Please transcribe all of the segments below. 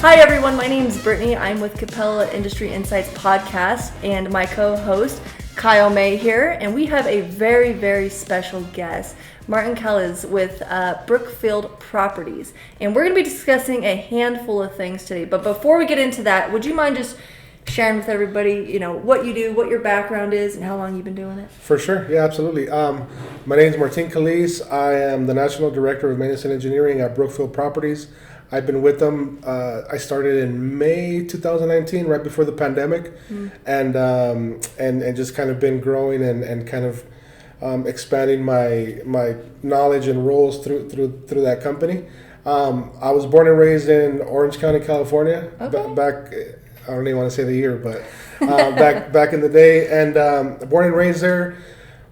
Hi everyone, my name is Brittany. I'm with Capella Industry Insights podcast and my co-host Kyle May here, and we have a very, very special guest, Martin Caliz with Brookfield Properties, and we're going to be discussing a handful of things today. But before we get into that, would you mind just sharing with everybody, what you do, what your background is, and how long you've been doing it? For sure, yeah, absolutely. My name is Martin Caliz. I am the National Director of Maintenance and Engineering at Brookfield Properties. I've been with them. I started in May 2019, right before the pandemic, and just kind of been growing and kind of expanding my knowledge and roles through that company. I was born and raised in Orange County, California. Okay. Back, I don't even want to say the year, but back in the day, and born and raised there.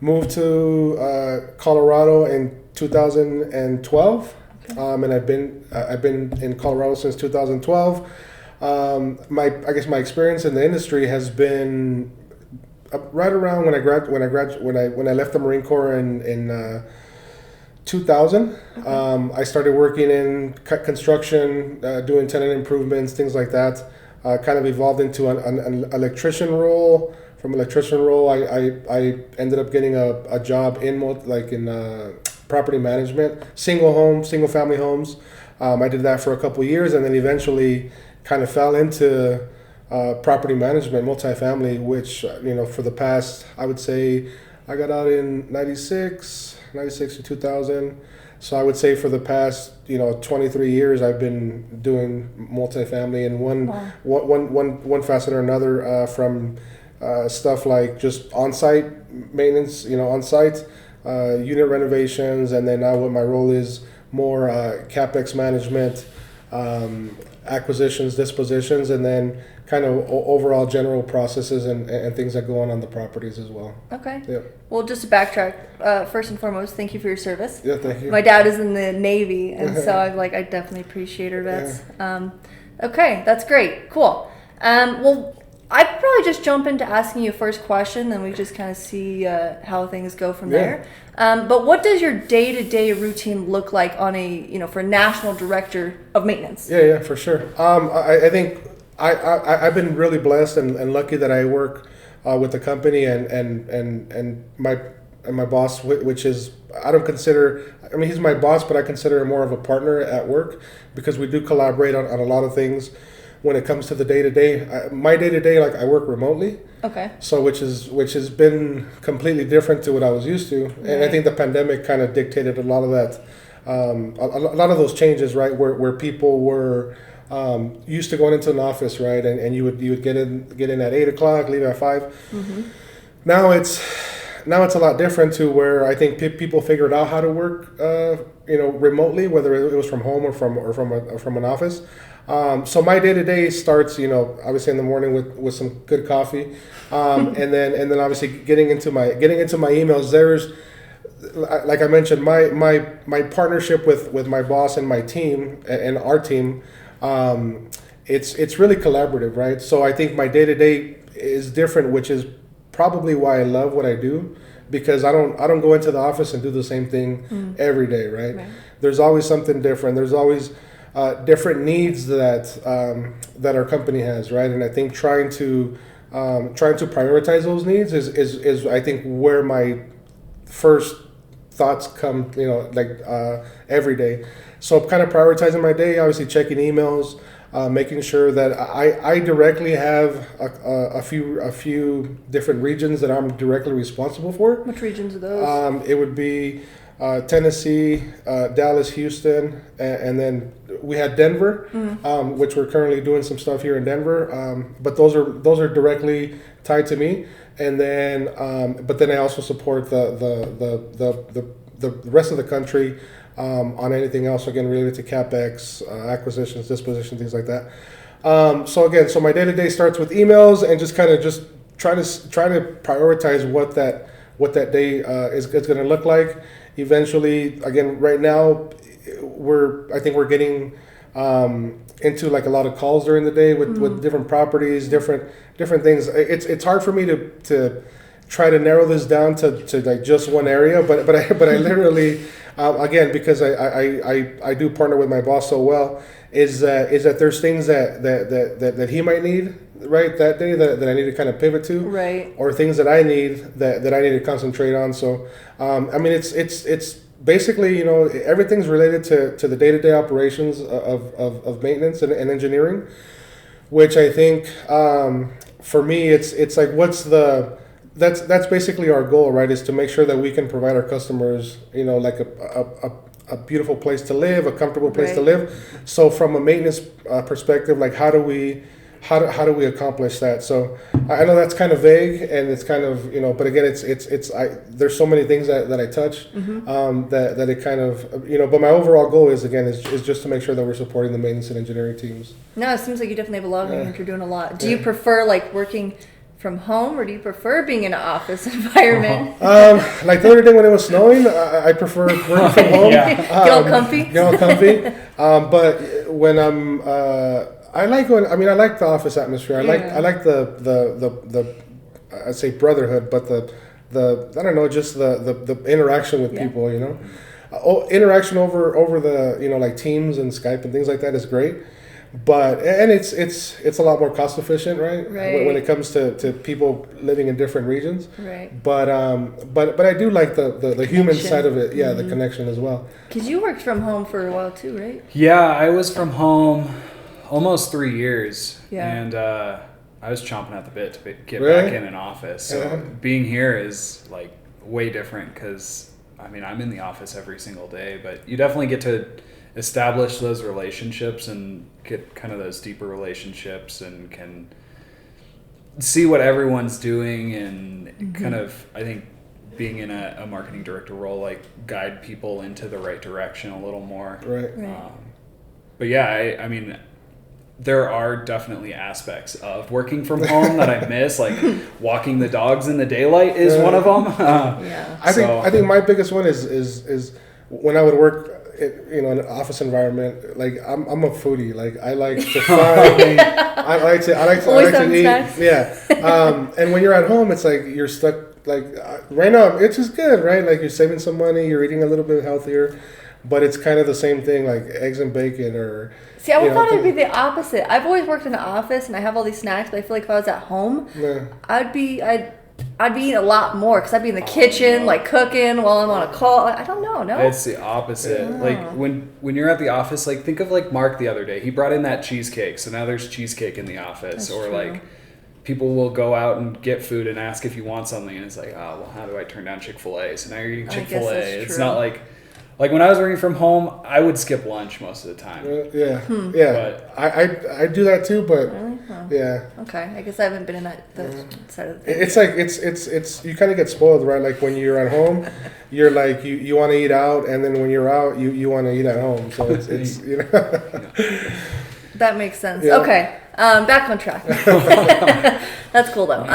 Moved to Colorado in 2012. And I've been in Colorado since 2012. My experience in the industry has been right around when I left the Marine Corps in 2000. I started working in construction, doing tenant improvements, things like that. Kind of evolved into an electrician role. From electrician role, I ended up getting a job in property management, single family homes. I did that for a couple of years, and then eventually kind of fell into property management, multifamily, which, for the past, I would say, I got out in 96 to 2000. So I would say for the past, 23 years, I've been doing multifamily in one facet or another, from stuff like just on-site maintenance, on-site, unit renovations, and then now what my role is more CapEx management, acquisitions, dispositions, and then kind of overall general processes and things that go on the properties as well. Okay. Yeah. Well, just to backtrack, first and foremost, thank you for your service. Yeah, thank you. My dad is in the Navy, and so I definitely appreciate our vets. Yeah. Okay, that's great. Cool. Well, I'd probably just jump into asking you a first question, then we just kind of see how things go from there. But what does your day-to-day routine look like on for a national director of maintenance? Yeah, for sure. I think I've been really blessed and lucky that I work with the company and my boss, which is, he's my boss, but I consider him more of a partner at work because we do collaborate on a lot of things. When it comes to the day-to-day, my day-to-day, I work remotely. Okay. So which has been completely different to what I was used to, and I think the pandemic kind of dictated a lot of that, a lot of those changes, right? Where people were used to going into an office, right, and you would get in at 8:00, leave at 5. Mm-hmm. Now it's a lot different to where I think people figured out how to work, remotely, whether it was from home or from an office. So my day-to-day starts, obviously in the morning with some good coffee, and then obviously getting into my emails. There's, like I mentioned, my partnership with my boss and my team and our team. It's really collaborative, right? So I think my day-to-day is different, which is probably why I love what I do, because I don't go into the office and do the same thing every day, right? There's always something different. There's always different needs that our company has, right? And I think trying to prioritize those needs is I think where my first thoughts come, every day. So kind of prioritizing my day, obviously checking emails, making sure that I directly have a few different regions that I'm directly responsible for. Which regions are those? It would be Tennessee, Dallas, Houston, and then we had Denver, which we're currently doing some stuff here in Denver. But those are directly tied to me. And then, but then I also support the rest of the country on anything else again related to CapEx, acquisitions, disposition, things like that. So my day-to-day starts with emails and just kind of just try to prioritize what that day is going to look like. Eventually, again, right now, I think we're getting into a lot of calls during the day with different properties, different things. It's hard for me to try to narrow this down to just one area, but I literally again, because I do partner with my boss so well, is that there's things that he might need right that day that I need to kind of pivot to, right, or things that I need that I need to concentrate on. So I mean it's basically, you know, everything's related to the day-to-day operations of maintenance and engineering, which I think for me it's like that's basically our goal, right? Is to make sure that we can provide our customers, you know, like a beautiful place to live, a comfortable place to live. So from a maintenance perspective, like how do we accomplish that? So I know that's kind of vague and it's kind of, you know, but again, there's so many things that I touch that it kind of, you know, but my overall goal is just to make sure that we're supporting the maintenance and engineering teams. No, it seems like you definitely have a lot of things you're doing a lot. Do you prefer like working from home, or do you prefer being in an office environment? Like the other day when it was snowing, I prefer working from home. Get all comfy. But when I like the office atmosphere. I like the I'd say brotherhood, but the I don't know, just the interaction with people, you know. Interaction over the, you know, like Teams and Skype and things like that is great. But and it's a lot more cost efficient, right? When it comes to people living in different regions. Right. But I do like the human side of it. Yeah, the connection as well. Because you worked from home for a while too, right? Yeah, I was from home almost 3 years. Yeah. And I was chomping at the bit to get back in an office. So being here is like way different because I mean I'm in the office every single day, but you definitely get to establish those relationships and get kind of those deeper relationships and can see what everyone's doing and kind of, I think, being in a marketing director role, like guide people into the right direction a little more. Right. But yeah, I mean, there are definitely aspects of working from home that I miss, like walking the dogs in the daylight is one of them. I think my biggest one is when I would work, you know, in an office environment. Like I'm a foodie. Like I like to find. I like to eat. Snacks. Yeah. And when you're at home, it's like you're stuck. Like right now, it's just good, right? Like you're saving some money, you're eating a little bit healthier, but it's kind of the same thing, like eggs and bacon or. See, I would thought it'd be the opposite. I've always worked in an office and I have all these snacks, but I feel like if I was at home, I'd be eating a lot more because I'd be in the kitchen, like cooking while I'm on a call. I don't know. No, it's the opposite. Yeah. Like when you're at the office, like think of like Mark the other day. He brought in that cheesecake, so now there's cheesecake in the office. That's true. Like people will go out and get food and ask if you want something, and it's like, oh well, how do I turn down Chick-fil-A? So now you're eating Chick-fil-A. It's not like when I was working from home, I would skip lunch most of the time. Yeah. But I do that too, but yeah. Okay, I guess I haven't been in that side of the thing. It's like it's you kind of get spoiled, right? Like when you're at home, you're like you want to eat out, and then when you're out, you want to eat at home. So it's you know. That makes sense. Yeah. Okay, back on track. That's cool though.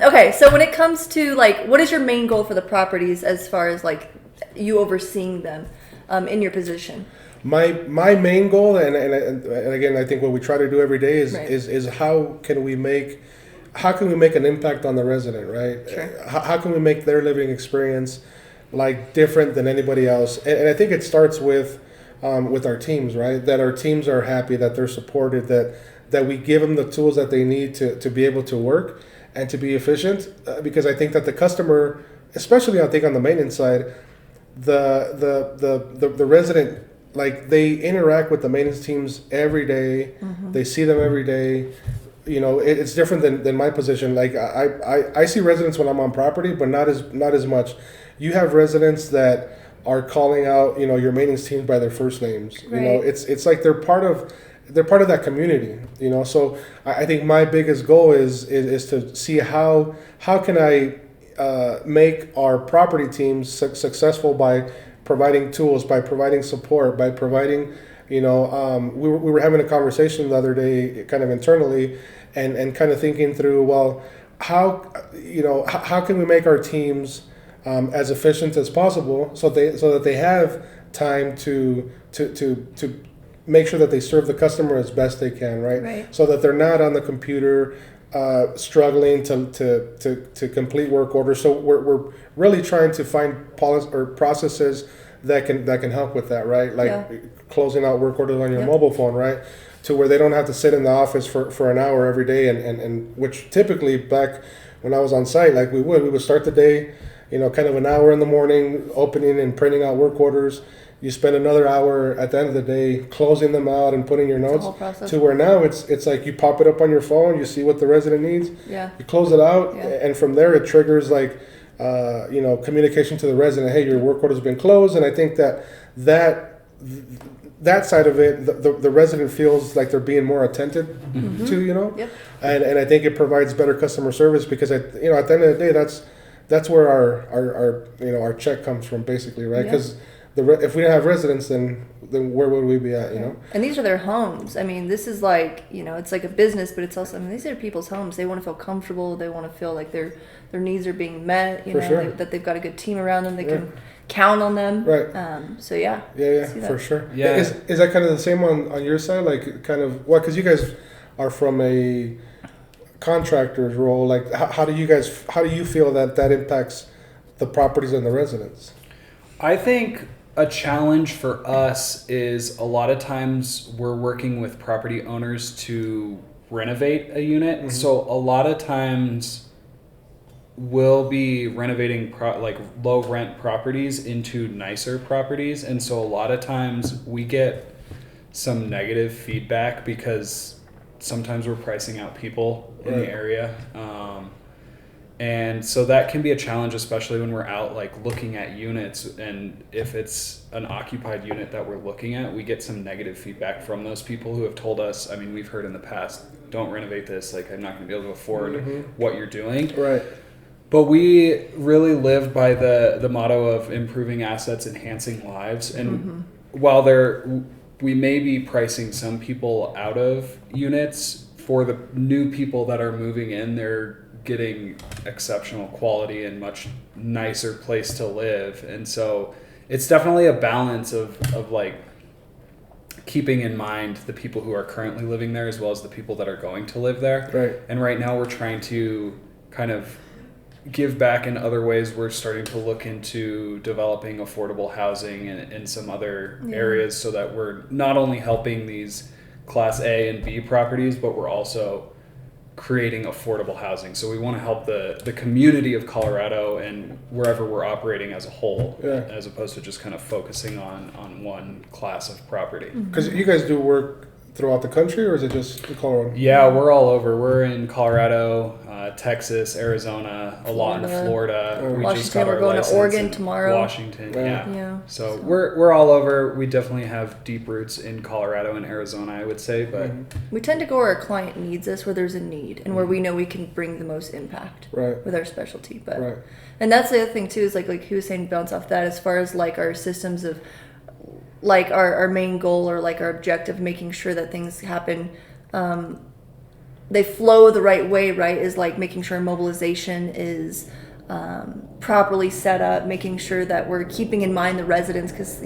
Okay, so when it comes to like, what is your main goal for the properties as far as like you overseeing them in your position? My main goal, and again, I think what we try to do every day is how can we make an impact on the resident, right? Sure. How can we make their living experience like different than anybody else? And I think it starts with our teams, right? That our teams are happy, that they're supported, that we give them the tools that they need to be able to work and to be efficient. Because I think that the customer, especially I think on the maintenance side, the resident, like they interact with the maintenance teams every day. They see them every day. You know, it's different than my position. Like I see residents when I'm on property, but not as much. You have residents that are calling out, you know, your maintenance teams by their first names. Right. You know, it's like they're part of that community. You know, so I think my biggest goal is to see how can I make our property teams successful by providing tools, by providing support, by providing, you know, we were having a conversation the other day kind of internally and kind of thinking through, well, how can we make our teams as efficient as possible so that they have time to make sure that they serve the customer as best they can, right? So that they're not on the computer struggling to complete work orders. So we're really trying to find policies or processes that can help with that, right? Like Yeah. closing out work orders on your Yep. mobile phone, right? To where they don't have to sit in the office for an hour every day, and which typically back when I was on site, like we would start the day, kind of an hour in the morning, opening and printing out work orders. You spend another hour at the end of the day closing them out and putting your It's a notes. whole process. To where now it's like you pop it up on your phone, you see what the resident needs, Yeah. you close it out, Yeah. and from there it triggers like communication to the resident. Hey, your work order's been closed, and I think that side of it, the resident feels like they're being more attentive to, Yep. and I think it provides better customer service because at the end of the day, that's where our check comes from, basically, right? Yeah. Because if we didn't have residents, then where would we be at, And these are their homes. I mean, this is like, it's like a business, but it's also, these are people's homes. They want to feel comfortable. They want to feel like their needs are being met, For sure. that they've got a good team around them. They can count on them. Right. So yeah. Yeah, See that. for sure. Yeah. Is that kind of the same on your side? Like kind of, well, because you guys are from a contractor's role. Like how do you feel that impacts the properties and the residents? I think a challenge for us is a lot of times we're working with property owners to renovate a unit. Mm-hmm. So a lot of times we'll be renovating like low rent properties into nicer properties. And so a lot of times we get some negative feedback because sometimes we're pricing out people in the area. And so that can be a challenge, especially when we're out like looking at units. And if it's an occupied unit that we're looking at, we get some negative feedback from those people who have told us, I mean, we've heard in the past, don't renovate this. Like, I'm not going to be able to afford what you're doing. Right. But we really live by the motto of improving assets, enhancing lives. And while we may be pricing some people out of units, for the new people that are moving in, they're getting exceptional quality and much nicer place to live. And so it's definitely a balance of like keeping in mind the people who are currently living there as well as the people that are going to live there. Right. And right now we're trying to kind of give back in other ways. We're starting to look into developing affordable housing in some other areas so that we're not only helping these Class A and B properties, but we're also creating affordable housing. So we want to help the community of Colorado and wherever we're operating as a whole, as opposed to just kind of focusing on one class of property. Because you guys do work throughout the country, or is it just Colorado? Yeah, we're all over. We're in Colorado, Texas, Arizona, a lot in Florida. We just Washington, got our we're going to license Oregon in tomorrow. Washington, Yeah. So we're all over. We definitely have deep roots in Colorado and Arizona, I would say, but We tend to go where our client needs us, where there's a need, and where we know we can bring the most impact with our specialty. But and that's the other thing too, is like he was saying, bounce off that as far as like our systems of like our main goal or like our objective, making sure that things happen, they flow the right way, right? Is like making sure mobilization is properly set up, making sure that we're keeping in mind the residents, because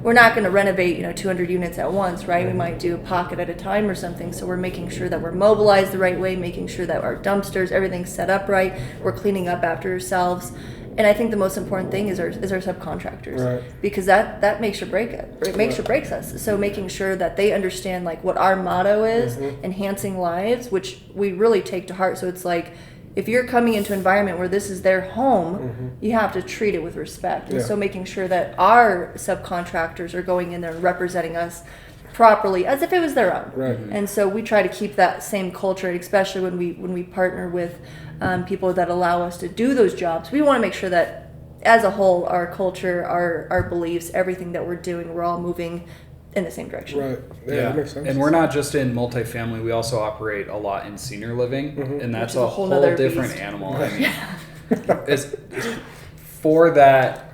we're not going to renovate 200 units at once, right? We might do a pocket at a time or something. So we're making sure that we're mobilized the right way, making sure that our dumpsters, everything's set up right, we're cleaning up after ourselves. And I think the most important thing is our subcontractors, because that makes or breaks us. So making sure that they understand like what our motto is, enhancing lives, which we really take to heart. So it's like, if you're coming into an environment where this is their home, you have to treat it with respect. And so making sure that our subcontractors are going in there and representing us properly as if it was their own. Right. And so we try to keep that same culture, especially when we partner with people that allow us to do those jobs. We want to make sure that as a whole, our culture, our beliefs, everything that we're doing, we're all moving in the same direction. Right. Yeah, that makes sense. And we're not just in multifamily, we also operate a lot in senior living, and that's a whole different beast. animal. I mean, for that,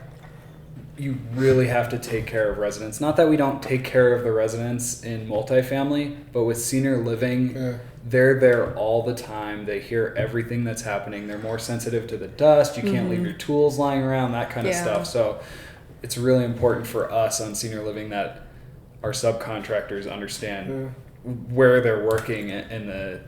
you really have to take care of residents. Not that we don't take care of the residents in multifamily, but with senior living, they're there all the time. They hear everything that's happening. They're more sensitive to the dust. You can't leave your tools lying around, that kind of stuff. So it's really important for us on senior living that our subcontractors understand where they're working in the,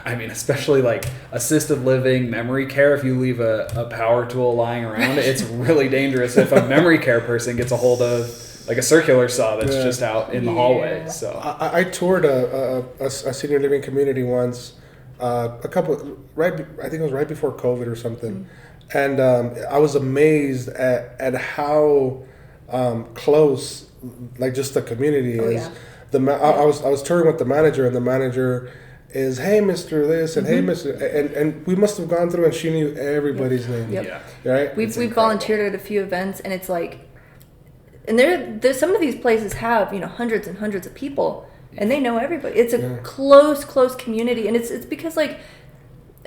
I mean, especially like assisted living, memory care. If you leave a power tool lying around, it's really dangerous if a memory care person gets a hold of like a circular saw that's just out in the hallway. So I toured a senior living community once, I think it was right before COVID or something, and I was amazed at how close like just the community is. Yeah. I was touring with the manager, and the manager is, hey, Mr. This, and hey, Mr. And we must have gone through, and she knew everybody's name. Yep. yeah, Right? We've volunteered at a few events, and it's like, and there's some of these places have, you know, hundreds and hundreds of people, and they know everybody. It's a close community, and it's because, like,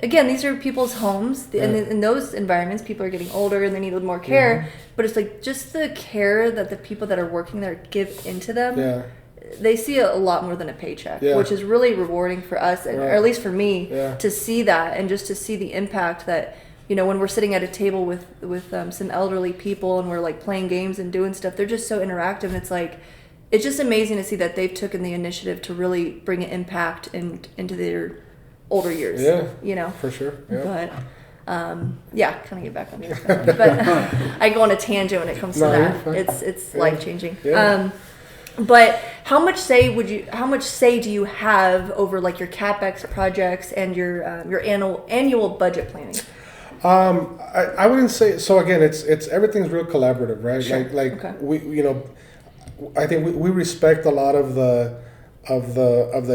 again, these are people's homes, and in those environments, people are getting older and they need more care. But it's like just the care that the people that are working there give into them. Yeah. They see a lot more than a paycheck, which is really rewarding for us, or at least for me, to see that, and just to see the impact that, you know, when we're sitting at a table with some elderly people and we're like playing games and doing stuff, they're just so interactive, and it's like, it's just amazing to see that they've taken the initiative to really bring an impact into their older years. Yeah, you know, for sure. Yeah. But kind of get back on track. But I go on a tangent when it comes to that. It's life changing. Yeah. But how much say do you have over like your CapEx projects and your annual budget planning? I wouldn't say so. Again, it's everything's real collaborative, right? Sure. Like we, you know, I think we respect a lot of the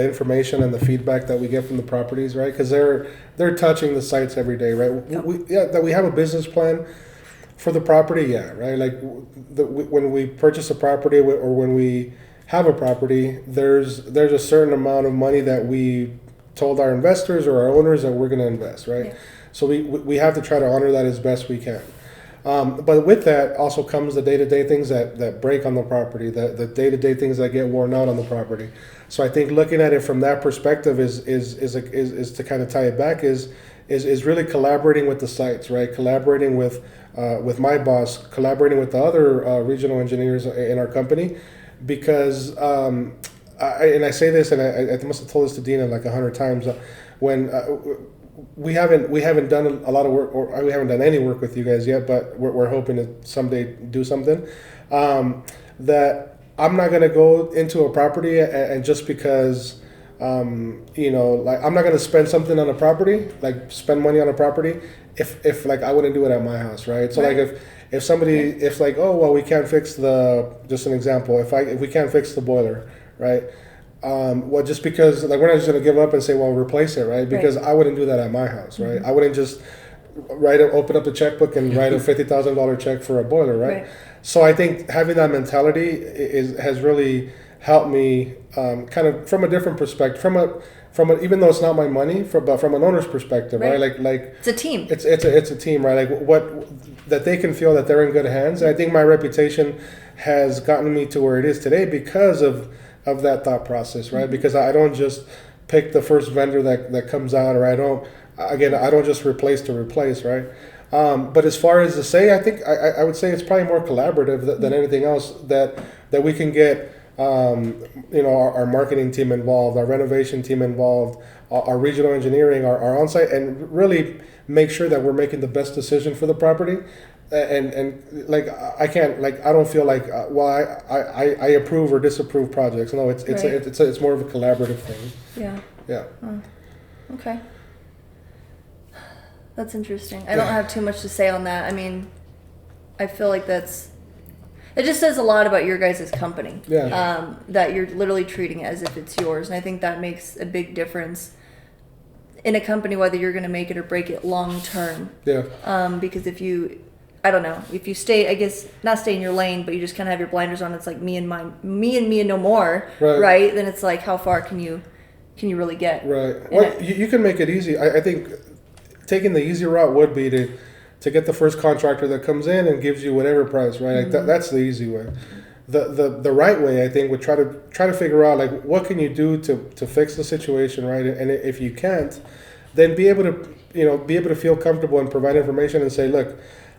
information and the feedback that we get from the properties, right? Because they're touching the sites every day, right? Yep. That we have a business plan for the property, right? Like when we purchase a property or when we have a property, there's a certain amount of money that we told our investors or our owners that we're going to invest, right? Yeah. So we have to try to honor that as best we can. But with that also comes the day-to-day things that break on the property, the day-to-day things that get worn out on the property. So I think looking at it from that perspective is to kind of tie it back is really collaborating with the sites, right? Collaborating with my boss, collaborating with the other regional engineers in our company, because I say this, and I must have told this to Dina like 100 times when. We haven't done a lot of work, or we haven't done any work with you guys yet, but we're hoping to someday do something. That I'm not going to go into a property and just because, you know, like I'm not going to spend something on a property, like spend money on a property, if like I wouldn't do it at my house, right? So right. Like if somebody, if like, oh well, we can't fix just an example, if we can't fix the boiler, right? Well, just because like we're not just going to give up and say, well, replace it, right? Because I wouldn't do that at my house, right? I wouldn't just open up a checkbook and write a $50,000 check for a boiler, right? So I think having that mentality has really helped me kind of from a different perspective, from a even though it's not my money, but from an owner's perspective, right? Like it's a team. It's a team, right? Like that they can feel that they're in good hands. And I think my reputation has gotten me to where it is today because of that thought process, right? Because I don't just pick the first vendor that comes out, or I don't just replace to replace, right? But as far as to say, I think I would say it's probably more collaborative than anything else that we can get, you know, our marketing team involved, our renovation team involved, our regional engineering, our on-site, and really make sure that we're making the best decision for the property. And like I can't, like I don't feel like well I approve or disapprove projects. No, it's more of a collaborative thing. Yeah. Oh. Okay. That's interesting. I don't have too much to say on that. I mean, I feel like it just says a lot about your guys' company. Yeah. That you're literally treating it as if it's yours, and I think that makes a big difference in a company, whether you're going to make it or break it long term. Yeah. Because if you stay, I guess not stay in your lane, but you just kind of have your blinders on. It's like me and no more, right? Then it's like, how far can you really get? Right. Well, you can make it easy. I think taking the easy route would be to get the first contractor that comes in and gives you whatever price, right? Like that's the easy way. The right way, I think, would try to figure out like what can you do to fix the situation, right? And if you can't, then be able to feel comfortable and provide information and say, look,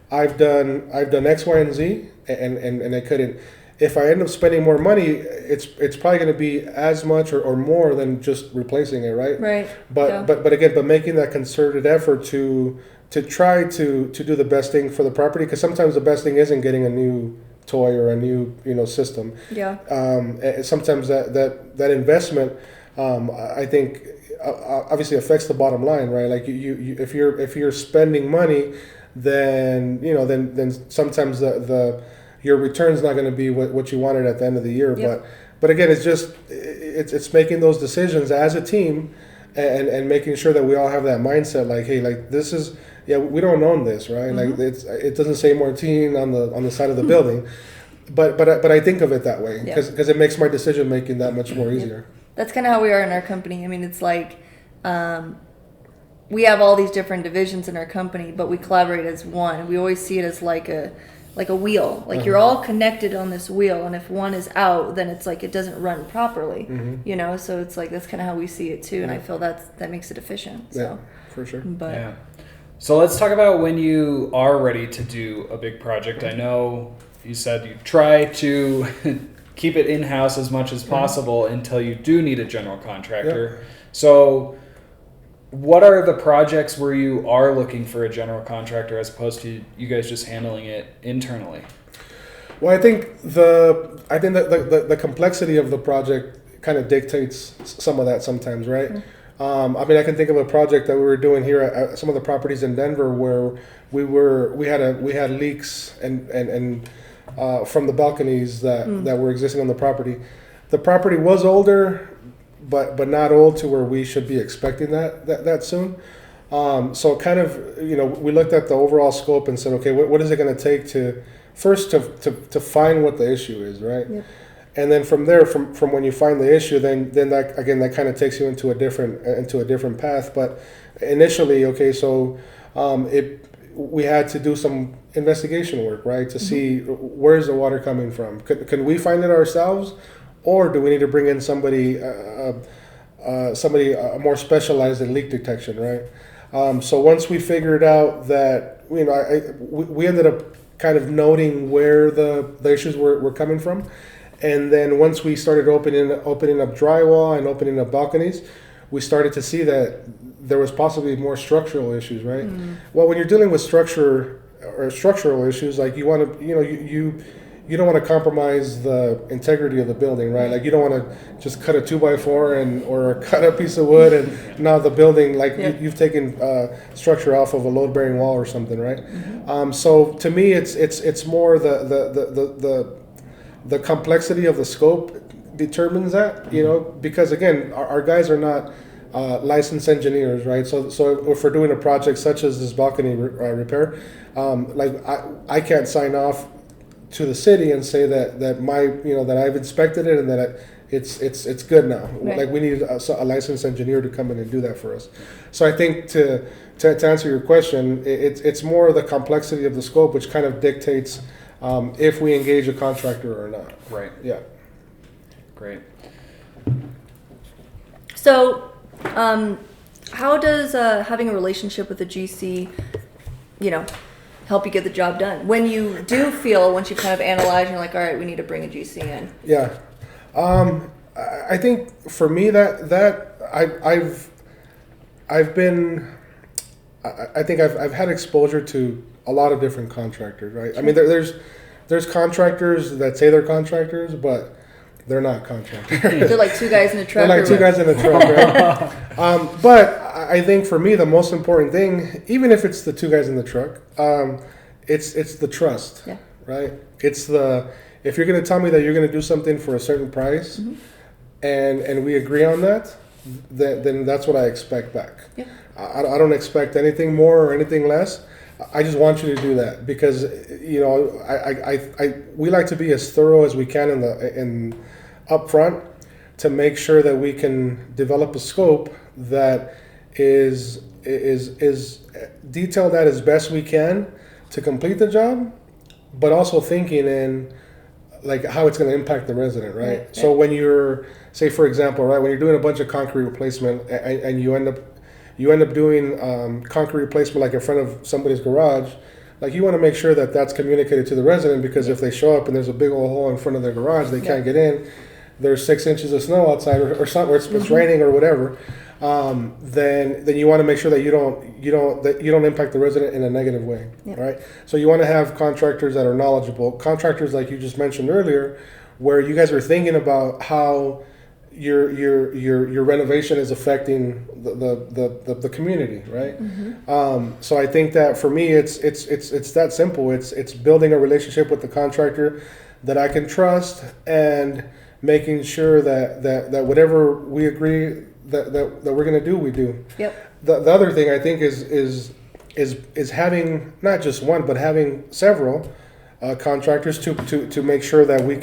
I've done X, Y, and Z, and I couldn't. if I end up spending more money, it's probably going to be as much or more than just replacing it, right? Right. But again, making that concerted effort to try to do the best thing for the property, because sometimes the best thing isn't getting a new toy or a new system. Yeah. And sometimes that investment, I think, obviously affects the bottom line, right? Like you if you're spending money, then then sometimes your return's not going to be what you wanted at the end of the year. Yep. But again, it's making those decisions as a team, and making sure that we all have that mindset. Like, hey, like this is we don't own this, right? Mm-hmm. Like it doesn't say Martin on the side of the building, but I think of it that way because it makes my decision making that much more easier. That's kind of how we are in our company. I mean, it's like we have all these different divisions in our company, but we collaborate as one. We always see it as like a wheel. Like you're all connected on this wheel, and if one is out, then it's like it doesn't run properly. Mm-hmm. So it's like that's kind of how we see it too, and I feel that makes it efficient. So. Yeah, for sure. But So let's talk about when you are ready to do a big project. I know you said you try to keep it in-house as much as possible until you do need a general contractor. Yep. So what are the projects where you are looking for a general contractor as opposed to you guys just handling it internally? Well, I think that the complexity of the project kind of dictates some of that sometimes, right? I mean, I can think of a project that we were doing here at some of the properties in Denver where we had leaks and from the balconies that were existing on the property. The property was older, but not old to where we should be expecting that soon. So kind of, we looked at the overall scope and said, okay, what is it going to take to find what the issue is, right? Yep. And then from there, from when you find the issue, then that kind of takes you into a different path. But initially, okay, so we had to do some investigation work, right, to see where's the water coming from. Can we find it ourselves, or do we need to bring in somebody more specialized in leak detection, right? So once we figured out that, we ended up kind of noting where the issues were coming from, and then once we started opening up drywall and opening up balconies, we started to see that there was possibly more structural issues, right? Well, when you're dealing with structural issues, like you want to, you don't want to compromise the integrity of the building, right? Like you don't want to just cut a 2x4 or cut a piece of wood and now the building, like you've taken structure off of a load-bearing wall or something, right? So to me, it's more the complexity of the scope determines that, because again, our guys are not licensed engineers, right? So if we're doing a project such as this balcony repair, like I can't sign off to the city and say that that I've inspected it and that it's good now. Right. Like we need a licensed engineer to come in and do that for us. So I think to answer your question, it's more the complexity of the scope which kind of dictates if we engage a contractor or not. Right. Yeah. Great. So, how does having a relationship with a GC, help you get the job done? When you do feel, once you kind of analyze, you're like, all right, we need to bring a GC in. Yeah. I think for me that I've had exposure to a lot of different contractors, right? Sure. I mean, there's contractors that say they're contractors, but they're not contractors. They're like two guys in a truck. They're like two guys in a truck, right? But I think for me, the most important thing, even if it's the two guys in the truck, it's the trust, right? It's if you're going to tell me that you're going to do something for a certain price, and we agree on that, then that's what I expect back. Yeah. I don't expect anything more or anything less. I just want you to do that because we like to be as thorough as we can in up front to make sure that we can develop a scope that is detailed out as best we can to complete the job, but also thinking in like how it's going to impact the resident, right? So when you're, say for example, right, when you're doing a bunch of concrete replacement and you end up doing concrete replacement like in front of somebody's garage, like you want to make sure that that's communicated to the resident, because if they show up and there's a big old hole in front of their garage, they can't get in. There's 6 inches of snow outside, or something, or it's raining or whatever. Then you want to make sure that you don't impact the resident in a negative way, right? So you want to have contractors that are knowledgeable, contractors like you just mentioned earlier, where you guys are thinking about how your renovation is affecting the community, right? So I think that for me, it's that simple. It's building a relationship with the contractor that I can trust, and making sure that whatever we agree that we're gonna do, we do. Yep. The other thing I think is having not just one, but having several contractors to make sure that we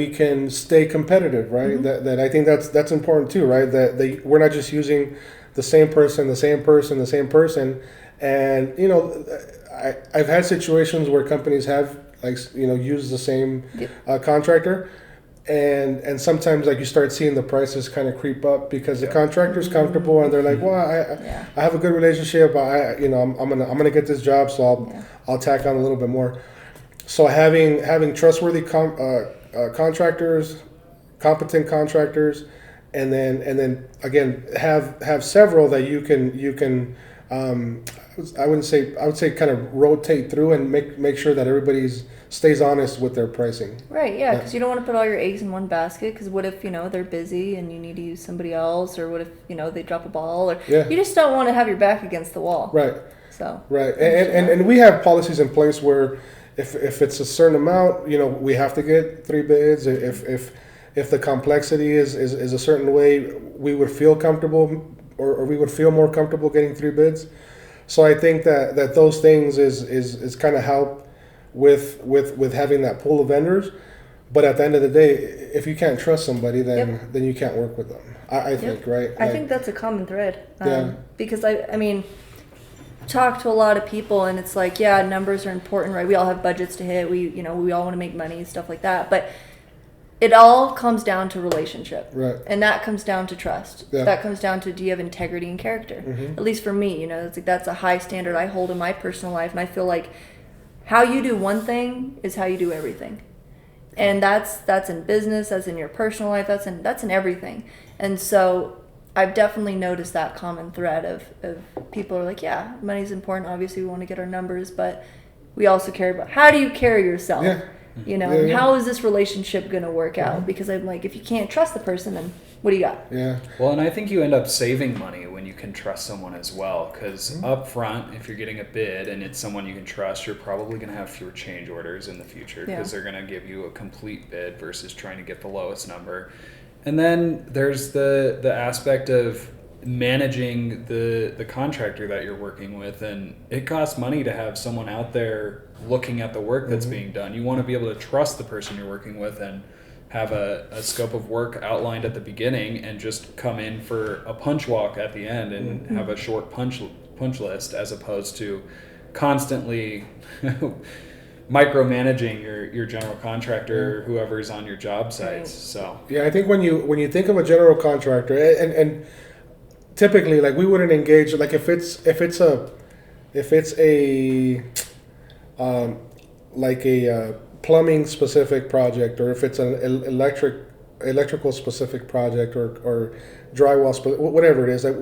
can stay competitive, right? That I think that's important too, right? That we're not just using the same person, and I've had situations where companies have use the same contractor, and sometimes like you start seeing the prices kind of creep up because the contractor's comfortable and they're like, well, I have a good relationship, I'm gonna get this job, so I'll tack on a little bit more. So having trustworthy contractors, competent contractors, and then again have several that you can I would say kind of rotate through and make sure that everybody stays honest with their pricing. Right, yeah, because you don't want to put all your eggs in one basket, because what if, they're busy and you need to use somebody else, or what if, they drop a ball, or you just don't want to have your back against the wall. Right. So. Right, and we have policies in place where if it's a certain amount, we have to get 3 bids. If the complexity is a certain way, we would feel comfortable, or we would feel more comfortable getting 3 bids. So I think that those things is kind of help with having that pool of vendors. But at the end of the day, if you can't trust somebody, then you can't work with them. I think, right? I think that's a common thread. Because I mean, talk to a lot of people, and it's like, numbers are important, right? We all have budgets to hit. We all want to make money, stuff like that. But it all comes down to relationship, right? And that comes down to trust. That comes down to, do you have integrity and character? At least for me, it's like that's a high standard I hold in my personal life, and I feel like how you do one thing is how you do everything, and that's in business, that's in your personal life, that's in everything. And so I've definitely noticed that common thread of people are like, money's important. Obviously, we want to get our numbers, but we also care about how do you carry yourself. And how is this relationship going to work out? Because I'm like, if you can't trust the person, then what do you got? Well, and I think you end up saving money when you can trust someone as well. Because up front, if you're getting a bid and it's someone you can trust, you're probably going to have fewer change orders in the future, because they're going to give you a complete bid versus trying to get the lowest number. And then there's the aspect of managing the contractor that you're working with, and it costs money to have someone out there looking at the work that's being done. You want to be able to trust the person you're working with and have a scope of work outlined at the beginning, and just come in for a punch walk at the end and have a short punch list, as opposed to constantly micromanaging your general contractor, whoever's on your job sites. So I think when you think of a general contractor, and typically, like, we wouldn't engage, like, if it's a plumbing specific project, or if it's an electrical specific project, or drywall whatever it is, like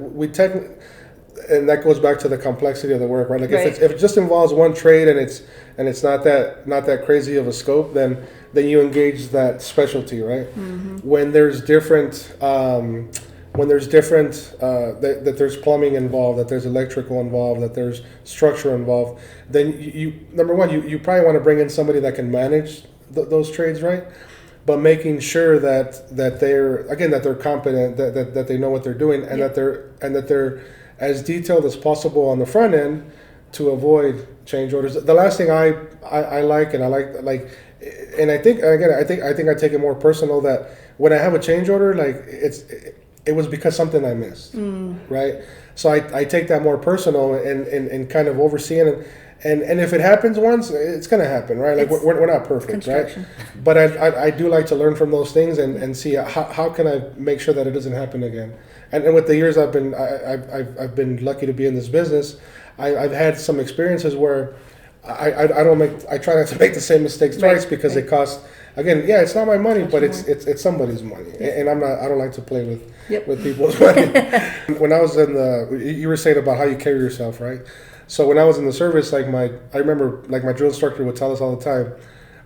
and that goes back to the complexity of the work, right? Like, if it just involves one trade and it's not that crazy of a scope, then you engage that specialty, right? When there's different that there's plumbing involved, that there's electrical involved, that there's structure involved, then you number one, you probably want to bring in somebody that can manage those trades, right? But making sure that they're competent, that they know what they're doing, and that they're as detailed as possible on the front end to avoid change orders. The last thing I like, and I think I take it more personal, that when I have a change order, like, it was because something I missed, right? So I take that more personal, and kind of overseeing it. And if it happens once, it's going to happen, right? Like, we're not perfect, right? But I do like to learn from those things and see how can I make sure that it doesn't happen again. And with the years I've been lucky to be in this business, I've had some experiences where I try not to make the same mistakes twice because it costs. Again, yeah, it's not my money, but it's somebody's money, and I don't like to play with people's money. When I was you were saying about how you carry yourself, right? So when I was in the service, I remember my drill instructor would tell us all the time,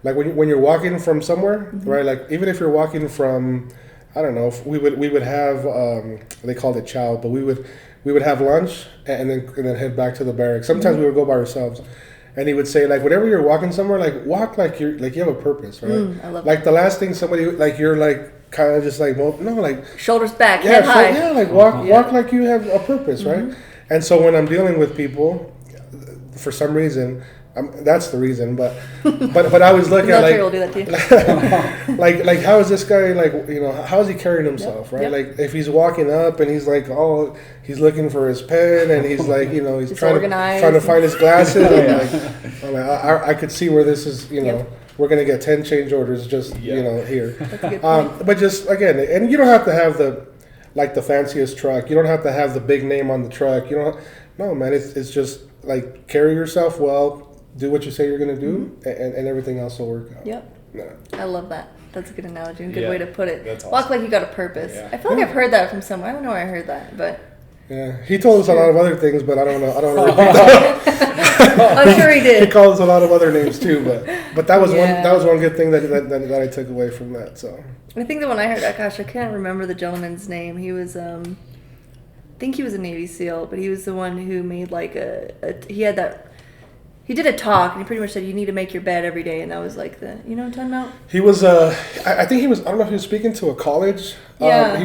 like when you're walking from somewhere, right? Like even if you're walking from, I don't know, we would have they called it chow, but we would have lunch and then head back to the barracks. Sometimes we would go by ourselves. And he would say, like, whenever you're walking somewhere, like, walk like you have a purpose, right? I love like, the last thing somebody, like, you're, like, kind of just like, well, no, like... Shoulders back, head high. Yeah, like, walk like you have a purpose, right? And so when I'm dealing with people, for some reason, that's the reason, but I was looking at, like... will do that to you. like, how is this guy, like, how is he carrying himself, right? Like, if he's walking up and he's, like, he's looking for his pen and he's, like, he's trying to find his glasses. I'm like, I could see where this is, we're going to get 10 change orders just, here. That's a good point. But just, again, and you don't have to have the fanciest truck. You don't have to have the big name on the truck. No, man, it's just, like, carry yourself well. Do what you say you're going to do, and everything else will work out. Yep. Yeah. I love that. That's a good analogy and good way to put it. That's awesome. Walk like you got a purpose. Yeah. I feel like I've heard that from somewhere. I don't know where I heard that, but... Yeah, he told us a lot of other things, but I don't know. I'm sure he did. He called us a lot of other names too, but that was one good thing that I took away from that. So I think that when I heard that, gosh, I can't remember the gentleman's name. He was, I think he was a Navy SEAL, but he was the one who made like he did a talk, and he pretty much said, you need to make your bed every day, and that was like you know what I'm talking about? He was, I think he was, I don't know if he was speaking to a college. Yeah. He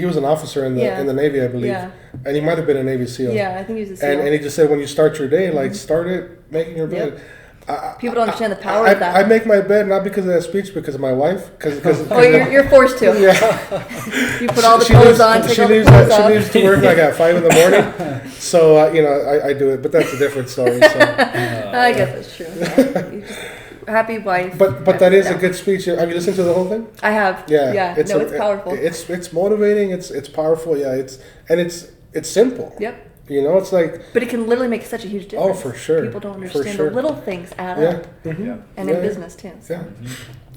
was an officer in the Navy, I believe. Yeah. And he might have been a Navy SEAL. Yeah, I think he was a SEAL. And he just said, when you start your day, like, start it making your bed. Yep. People don't understand the power of that. I make my bed not because of that speech, because of my wife. Oh, you're forced to. Yeah. You put all the clothes on, take all the clothes off. She leaves to work like at 5 in the morning. So, I do it. But that's a different story. So. I guess that's true. Yeah. Happy wife. But that is a good speech. Have you listened to the whole thing? I have. Yeah. It's powerful. It's motivating. It's powerful. Yeah. It's simple. Yep. It's like... But it can literally make such a huge difference. Oh, for sure. People don't understand the little things add up. Mm-hmm. Yeah. And in business, too. So. Yeah,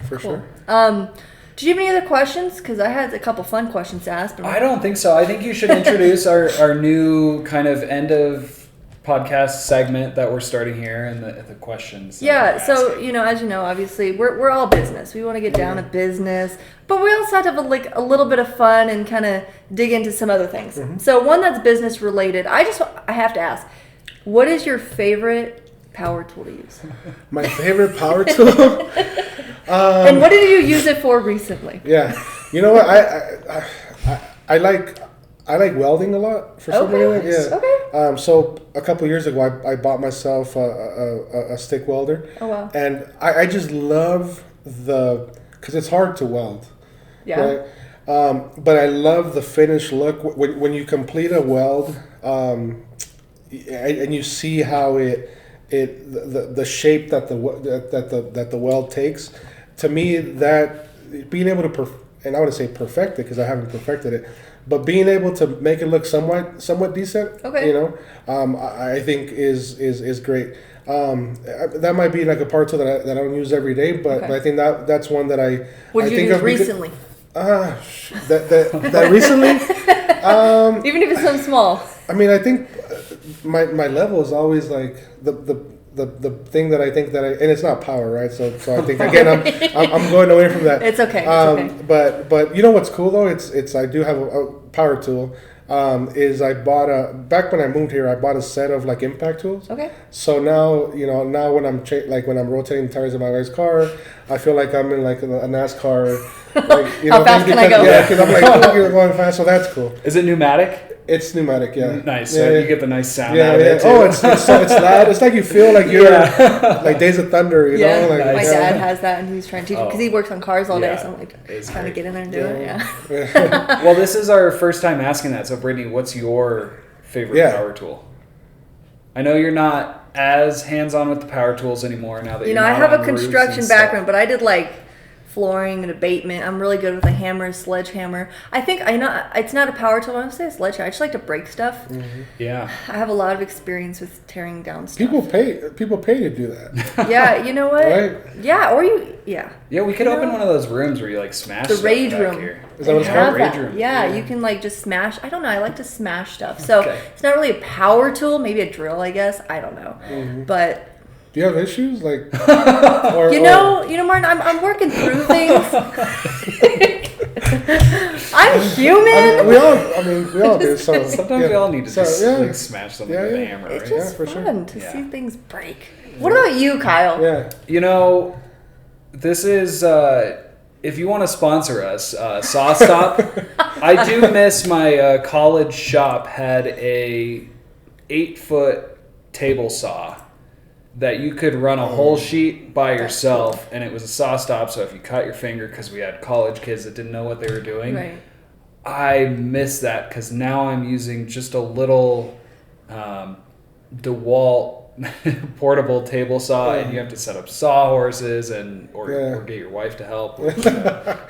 for Cool. sure. Do you have any other questions? Because I had a couple fun questions to ask. But I don't think so. I think you should introduce our new kind of end of podcast segment that we're starting here and the questions. Yeah, so, as you know, obviously, we're all business. We want to get down to business. But we also have to have a little bit of fun and kind of dig into some other things. Mm-hmm. So one that's business related, I have to ask, what is your favorite power tool to use? My favorite power tool? And what did you use it for recently? Yeah. You know what? I like welding a lot for some reason. Yeah. Okay. So a couple years ago, I bought myself a stick welder. Oh, wow. And I just love because it's hard to weld. Yeah. Right? But I love the finished look when you complete a weld, and you see how the shape that the weld takes. To me, that being able to and I wouldn't say perfect it because I haven't perfected it, but being able to make it look somewhat decent. Okay. I think is great. That might be like a part tool that I don't use every day, but I think that's one that I. What did you use recently? That recently. Even if it's something small. I mean, I think my level is always like the thing that I think and it's not power, right? So I think again I'm going away from that. It's okay. It's okay. But you know what's cool though? It's I do have a power tool. Is I bought back when I moved here, I bought a set of like impact tools. Okay. So now when I'm when I'm rotating the tires of my wife's car, I feel like I'm in like a NASCAR. Like, How fast can I go? Yeah, because I'm like you're going fast, so that's cool. Is it pneumatic? It's pneumatic, yeah. Nice. So you get the nice sound out of it too. Oh, it's loud. It's like you feel like you're like Days of Thunder, you know? Like, my dad has that, and he's trying to teach because he works on cars all day, so I'm like trying to get in there and do it. Yeah. Well, this is our first time asking that. So, Brittany, what's your favorite power tool? I know you're not as hands-on with the power tools anymore now that I have a construction background, but I did like flooring and abatement. I'm really good with a hammer, sledgehammer. I think I know it's not a power tool. I don't say a sledgehammer. I just like to break stuff. Mm-hmm. Yeah. I have a lot of experience with tearing down stuff. People pay to do that. Yeah, you know what? Right? Yeah, or you. Yeah. Yeah, we could open one of those rooms where you like smash The stuff rage back room. here. Is that what it's called? Rage room. Yeah, you can like just smash. I don't know. I like to smash stuff. So Okay. it's not really a power tool. Maybe a drill, I guess. I don't know. Mm-hmm. But Do you have issues like? you know, Martin. I'm working through things. I'm human. We all do. So Sometimes we all need to just yeah. like smash something with a hammer, It's right? just for sure. fun to Yeah. see things break. What about you, Kyle? Yeah. You know, this is if you want to sponsor us, Saw Stop. I do miss my college shop had a 8-foot table saw that you could run a whole sheet by yourself, and it was a saw stop. So if you cut your finger, because we had college kids that didn't know what they were doing, Right. I miss that because now I'm using just a little DeWalt portable table saw, and you have to set up sawhorses or get your wife to help, which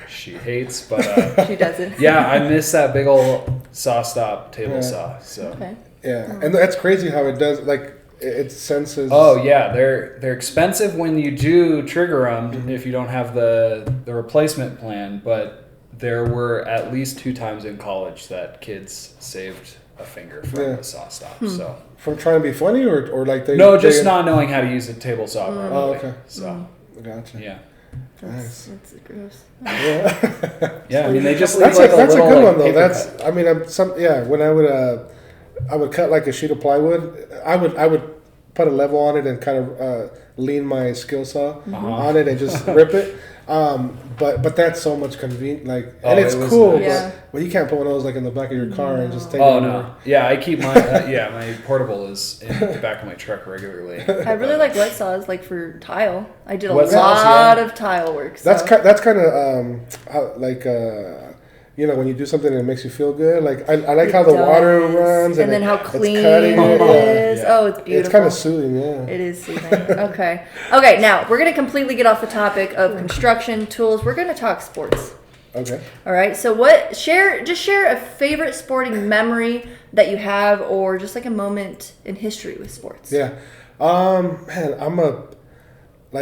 she hates, but She doesn't. yeah, I miss that big old saw stop table saw. So Okay. Yeah, and that's crazy how it does. Like it senses. oh yeah, they're expensive when you do trigger them if you don't have the replacement plan, but there were at least 2 times in college that kids saved a finger from the saw stop. So From trying to be funny, or like they just not knowing how to use a table saw properly. Oh, okay. So Gotcha. yeah. That's gross. Yeah, I mean they just leave That's like a little, good like, one though. paper That's cut. when I would cut like a sheet of plywood. I would put a level on it and kind of lean my skill saw on it and just rip it. But that's so much convenient. Like, and it's cool. nice. Yeah. But you can't put one of those like in the back of your car and just take it Oh over. no! Yeah, I keep my my portable is in the back of my truck regularly. I really like wet saws, like for tile. I did a Wet saws, lot of tile work. So. That's kind of like when you do something and it makes you feel good. Like I like how the water runs and then how it's clean cutting it is. Yeah. Oh, it's beautiful. It's kind of soothing. Yeah. It is soothing. Okay. Okay, now we're going to completely get off the topic of construction tools. We're going to talk sports. Okay. All right. So share a favorite sporting memory that you have, or just like a moment in history with sports. Yeah. Man,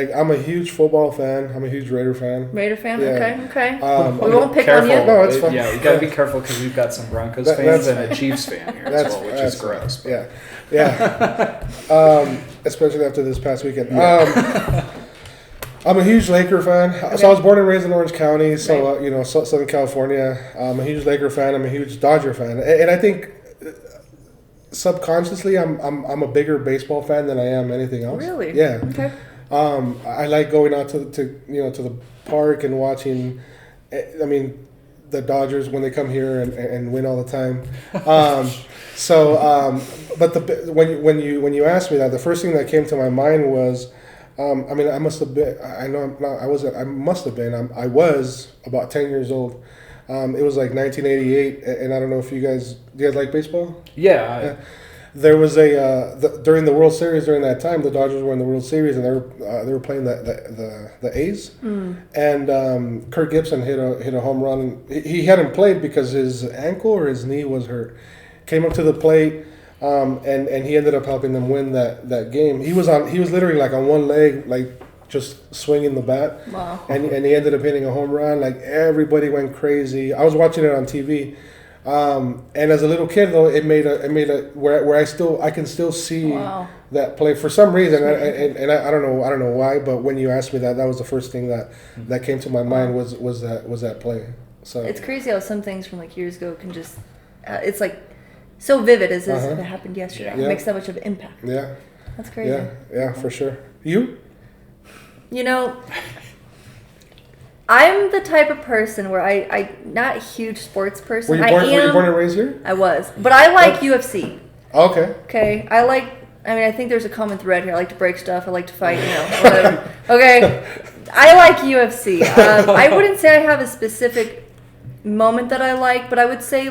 I'm a huge football fan. I'm a huge Raider fan. Raider fan? Yeah. Okay. We won't pick Careful. on you. No, it's fine. Yeah, you gotta be careful because we've got some Broncos fans and a Chiefs fan here as well, which is gross. But. Yeah. Especially after this past weekend. I'm a huge Laker fan. Okay. So I was born and raised in Orange County, so Southern California. I'm a huge Laker fan. I'm a huge Dodger fan, and I think subconsciously I'm a bigger baseball fan than I am anything else. Really? Yeah. Okay. I like going out to the park and watching. I mean, the Dodgers when they come here and win all the time. But when you asked me that, the first thing that came to my mind was, I must have been. I know I'm not. I wasn't. I must have been. I was about 10 years old. It was like 1988, and I don't know if do you guys like baseball? Yeah. There was during the World Series during that time, the Dodgers were in the World Series and they were playing the A's, and Kirk Gibson hit a home run. He hadn't played because his ankle or his knee was hurt. Came up to the plate, and he ended up helping them win that game. He was literally like on one leg, like just swinging the bat. Wow. And he ended up hitting a home run. Like everybody went crazy. I was watching it on TV. And as a little kid though, it made a where I can still see that play for some reason, and I don't know why, but when you asked me that was the first thing that came to my mind was that play. So it's crazy how some things from like years ago can just it's like so vivid as if it happened yesterday. Yeah. It makes that much of an impact. Yeah, That's crazy. Yeah, for sure. You? I'm the type of person where I not a huge sports person. Were you born and raised here? I was, but I like UFC. Okay. Okay, I think there's a common thread here. I like to break stuff. I like to fight. Whatever. Okay, I like UFC. I wouldn't say I have a specific moment that I like, but I would say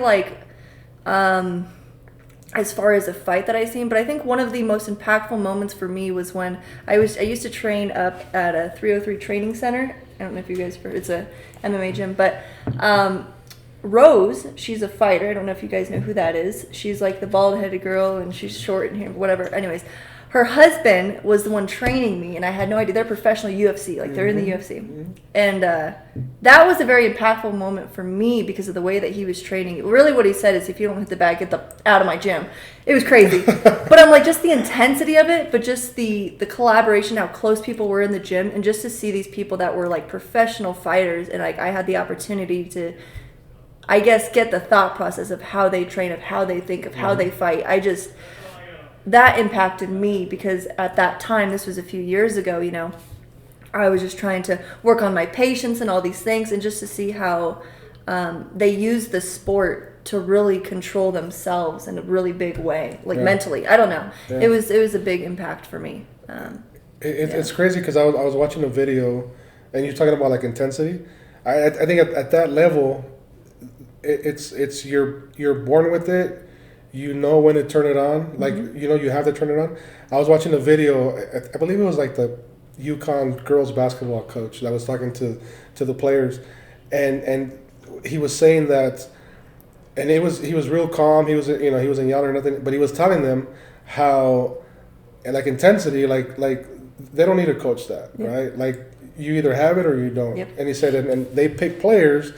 as far as a fight that I've seen, but I think one of the most impactful moments for me was when I used to train up at a 303 training center I don't know if you guys heard. It's a MMA gym, but Rose, she's a fighter. I don't know if you guys know who that is. She's like the bald-headed girl, and she's short and whatever. Anyways, her husband was the one training me, and I had no idea. They're professional UFC, like they're in the UFC. And that was a very impactful moment for me because of the way that he was training. Really what he said is, if you don't hit the bag, get out of my gym. It was crazy. But I'm like, just the intensity of it, but just the collaboration, how close people were in the gym, and just to see these people that were like professional fighters, and like I had the opportunity to, I guess, get the thought process of how they train, of how they think, of how they fight. That impacted me because at that time, this was a few years ago, you know, I was just trying to work on my patience and all these things, and just to see how they use the sport to really control themselves in a really big way, like mentally. I don't know. Yeah. It was a big impact for me. It's crazy because I was watching a video, and you're talking about like intensity. I think at that level, it's you're born with it. You know when to turn it on. Like, you know, you have to turn it on. I was watching a video, I believe it was like the UConn girls basketball coach that was talking to the players, and he was saying that, and he was real calm. He wasn't yelling or nothing, but he was telling them how, and like intensity, like they don't need to coach that, right? Like you either have it or you don't. Yep. And he said, and they pick players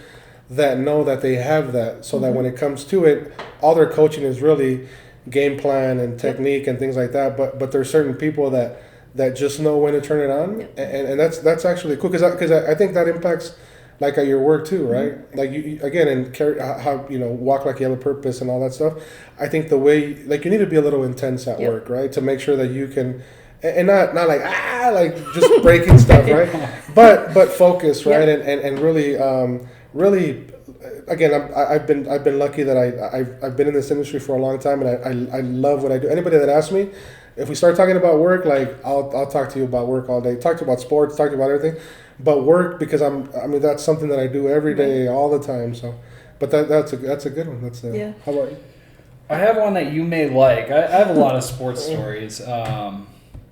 that know that they have that, so that when it comes to it, all their coaching is really game plan and technique and things like that. But there's certain people that just know when to turn it on, and that's actually cool because I think that impacts like at your work too, right? Like you again, and carry how walk like you have a purpose and all that stuff. I think the way like you need to be a little intense at work, right, to make sure that you can. And not like like just breaking stuff, right? But focus, right? And really, again, I've been lucky that I've been in this industry for a long time, and I love what I do. Anybody that asks me, if we start talking about work, like I'll talk to you about work all day. Talk to you about sports, talk to you about everything, but work because that's something that I do every day, all the time. So, but that's a good one. How about you? I have one that you may like. I have a lot of sports stories.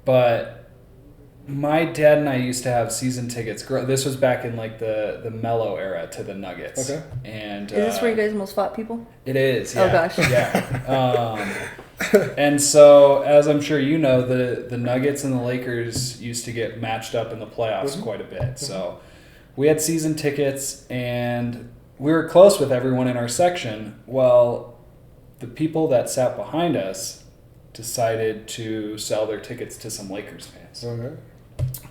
But my dad and I used to have season tickets. This was back in like the Mellow era to the Nuggets. Okay. And is this where you guys almost fought people? It is. Yeah. Oh gosh. Yeah. And so, as I'm sure you know, the Nuggets and the Lakers used to get matched up in the playoffs quite a bit. So we had season tickets, and we were close with everyone in our section. Well, the people that sat behind us decided to sell their tickets to some Lakers fans. Okay.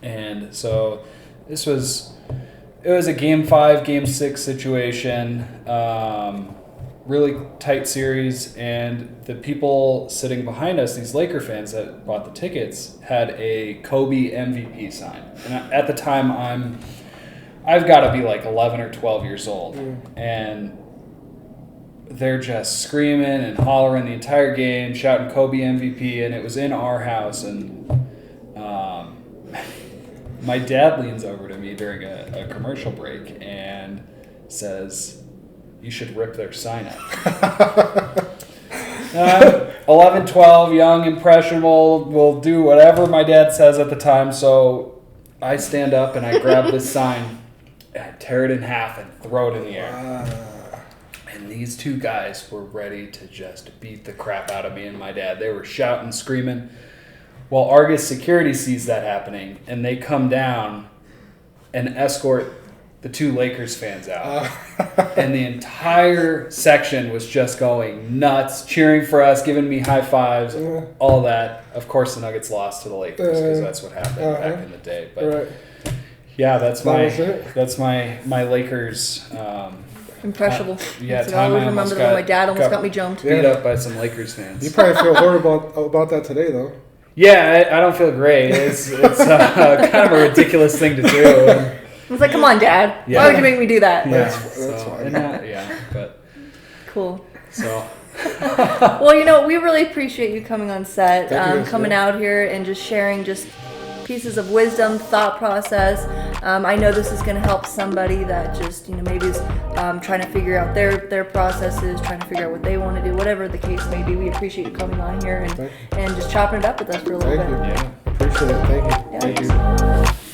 And so it was a Game 5, Game 6 situation, really tight series, and the people sitting behind us, these Laker fans that bought the tickets, had a Kobe MVP sign. And at the time, I've got to be like 11 or 12 years old, and they're just screaming and hollering the entire game, shouting Kobe MVP, and it was in our house. And my dad leans over to me during a commercial break and says, "You should rip their sign up." 11, 12, young, impressionable, will do whatever my dad says at the time. So I stand up and I grab this sign, and I tear it in half and throw it in the air. And these two guys were ready to just beat the crap out of me and my dad. They were shouting, screaming. Well, Argus security sees that happening, and they come down and escort the two Lakers fans out. And the entire section was just going nuts, cheering for us, giving me high fives, all that. Of course, the Nuggets lost to the Lakers because that's what happened back in the day. But yeah, that's my Lakers. Impressionable. That's I always remember that when my dad almost got me jumped. Beat up by some Lakers fans. You probably feel horrible about that today, though. Yeah, I don't feel great. It's kind of a ridiculous thing to do. I was like, come on, Dad. Yeah. Why would you make me do that? Yeah, that's fine. But cool. So. Well, we really appreciate you coming on set, coming out here and just sharing just pieces of wisdom, thought process. I know this is going to help somebody that just, maybe is trying to figure out their processes, trying to figure out what they want to do, whatever the case may be. We appreciate you coming on here and just chopping it up with us for a little bit. Thank you. Yeah, appreciate it. Thank you. Yeah. Thank you.